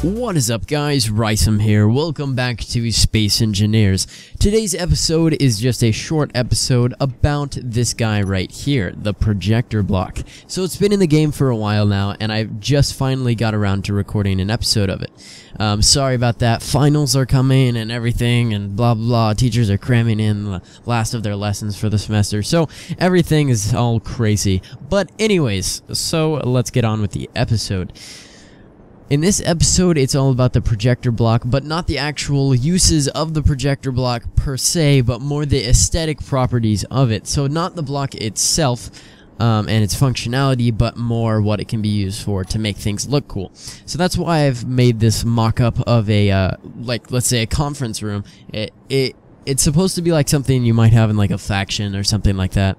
What is up, guys? Rysum here. Welcome back to Space Engineers. Today's episode is just a short episode about this guy right here, the projector block. So it's been in the game for a while now, and I've just finally got around to recording an episode of it. Sorry about that. Finals are coming and everything, and blah blah blah. Teachers are cramming in the last of their lessons for the semester, so everything is all crazy. But anyways, so let's get on with the episode. In this episode, it's all about the projector block, but not the actual uses of the projector block per se, but more the aesthetic properties of it. So not the block itself and its functionality, but more what it can be used for to make things look cool. So that's why I've made this mock-up of a, like, let's say a conference room. It's supposed to be like something you might have in like a faction or something like that.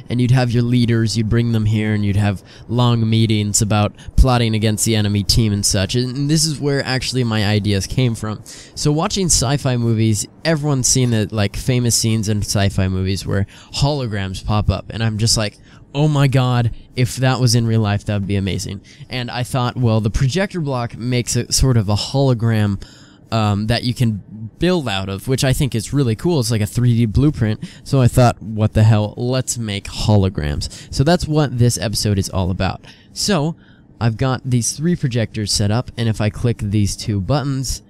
And you'd have your leaders, you'd bring them here, and you'd have long meetings about plotting against the enemy team and such. And this is where actually my ideas came from. So watching sci-fi movies, everyone's seen the like famous scenes in sci-fi movies where holograms pop up, and I'm just like, oh my god, if that was in real life, that would be amazing. And I thought, well, the projector block makes it sort of a hologram that you can build out of, which I think is really cool. It's like a 3D blueprint. So I thought, what the hell, let's make holograms. So that's what this episode is all about. So I've got these 3 projectors set up, and if I click these 2 buttons,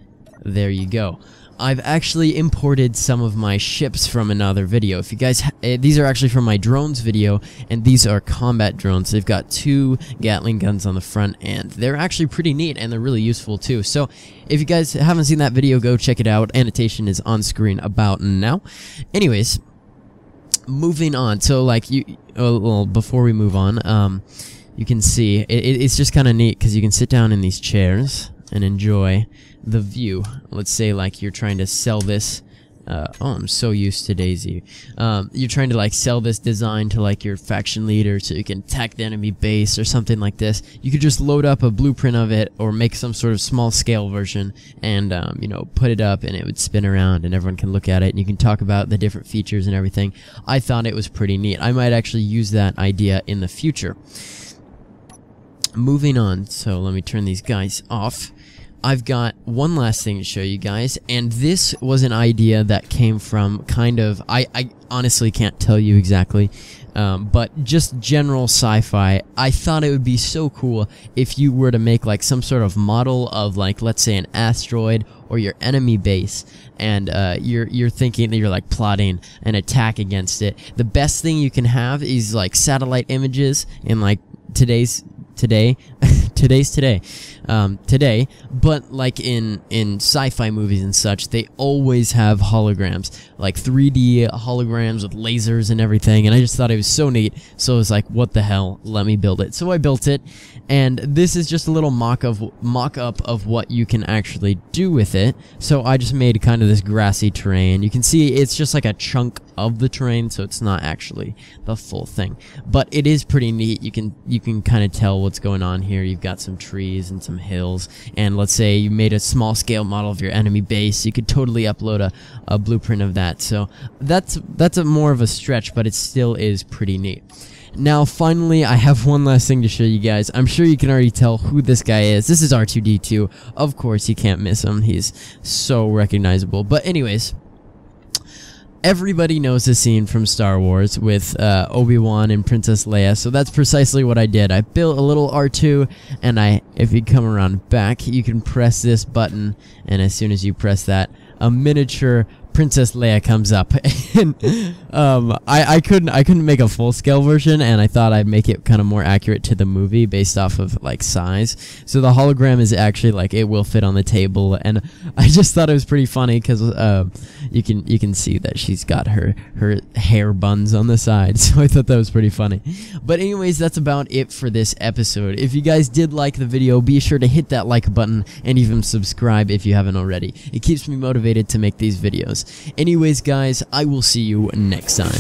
there you go. I've actually imported some of my ships from another video. If you guys, these are actually from my drones video, and these are combat drones. They've got 2 Gatling guns on the front, and they're actually pretty neat, and they're really useful too. So if you guys haven't seen that video, go check it out. Annotation is on screen about now. Anyways, moving on. So like well, before we move on, you can see it's just kind of neat because you can sit down in these chairs and enjoy the view. Let's say like you're trying to sell this oh, I'm so used to Daisy. You're trying to like sell this design to like your faction leader so you can attack the enemy base or something like this. You could just load up a blueprint of it or make some sort of small scale version and you know, put it up, and it would spin around and everyone can look at it and you can talk about the different features and everything. I thought it was pretty neat. I might actually use that idea in the future. Moving on, so let me turn these guys off. I've got one last thing to show you guys, and this was an idea that came from kind of, I honestly can't tell you exactly, but just general sci-fi. I thought it would be so cool if you were to make like some sort of model of like, let's say an asteroid or your enemy base, and you're thinking that you're like plotting an attack against it. The best thing you can have is like satellite images in like today, but like in sci-fi movies and such, they always have holograms, like 3D holograms with lasers and everything, and I just thought it was so neat, so I was like, what the hell, let me build it. So I built it, and this is just a little mock-up of what you can actually do with it. So I just made kind of this grassy terrain. You can see it's just like a chunk of the terrain, so it's not actually the full thing, but it is pretty neat. You can kind of tell what's going on here. You've got some trees and some hills, and let's say you made a small scale model of your enemy base, you could totally upload a blueprint of that. So that's a more of a stretch, but it still is pretty neat. Now finally, I have one last thing to show you guys. I'm sure you can already tell who this guy is. This is R2-D2. Of course, you can't miss him. He's so recognizable. But anyways, everybody knows the scene from Star Wars with Obi-Wan and Princess Leia, so that's precisely what I did. I built a little R2, and if you come around back, you can press this button, and as soon as you press that, a miniature Princess Leia comes up. And I couldn't make a full-scale version, and I thought I'd make it kind of more accurate to the movie based off of like size. So the hologram is actually like, it will fit on the table, and I just thought it was pretty funny because you can see that she's got her hair buns on the side, so I thought that was pretty funny. But anyways, that's about it for this episode. If you guys did like the video, be sure to hit that like button and even subscribe if you haven't already. It keeps me motivated to make these videos. Anyways, guys, I will see you next time.